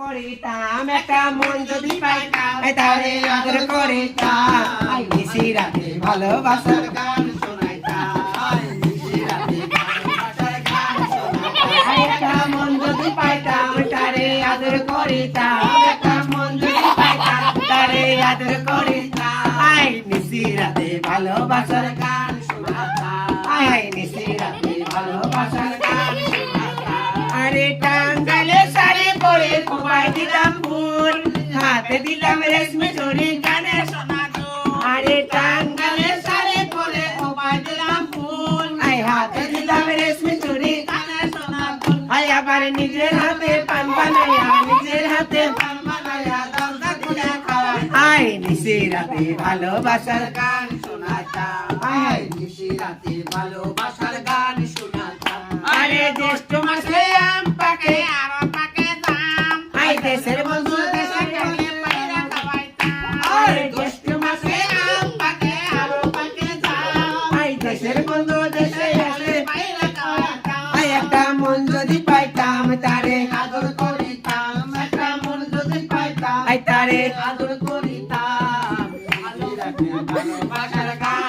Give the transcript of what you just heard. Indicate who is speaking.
Speaker 1: করিতাম একটা মন যদি পাইতাম তারে আদর করিতাম আই নিশি রাতে ভালোবাসার গান শোনাইতাম আই নিশি রাতে ভালোবাসার গান শোনাইতাম একটা মন যদি পাইতাম তারে আদর করিতাম একটা মন যদি পাইতাম তারে আদর করিতাম আই নিশি রাতে ভালোবাসার গান শোনাইতাম আই নিশি রাতে ভালোবাসার গান শোনাইতাম আরে টাঙ্গালে শাড়ি পরে খোপায় দিলাম ফুল হাতে দিলাম রেশমি চুড়ি কানে সোনা দুল আরে টাঙ্গালে শাড়ি পরে খোপায় দিলাম ফুল আই হাতে দিলাম রেশমি চুড়ি কানে সোনা দুল আই আবার নিজের হাতে পান বানায়া নিজের হাতে পান বানায়া দরজা খুলে খাওয়াই আই নিশি রাতে ভালোবাসার গান শোনাতাম আই নিশি রাতে ভালোবাসার গান শোনাতাম আরে জ্যৈষ্ঠ মাসে আম পাকে আর পাকে জাম আই দেশের বন্ধু দেশে গেলে পায়রা খাওয়াইতাম আরে জ্যৈষ্ঠ মাসে আম পাকে আর পাকে জাম আই দেশের বন্ধু দেশে গেলে পায়রা খাওয়াইতাম আই একটা মন যদি পাইতাম তারে আদর করিতাম একটা মন যদি পাইতাম আই তারে আদর করিতাম ভালোবাসার গান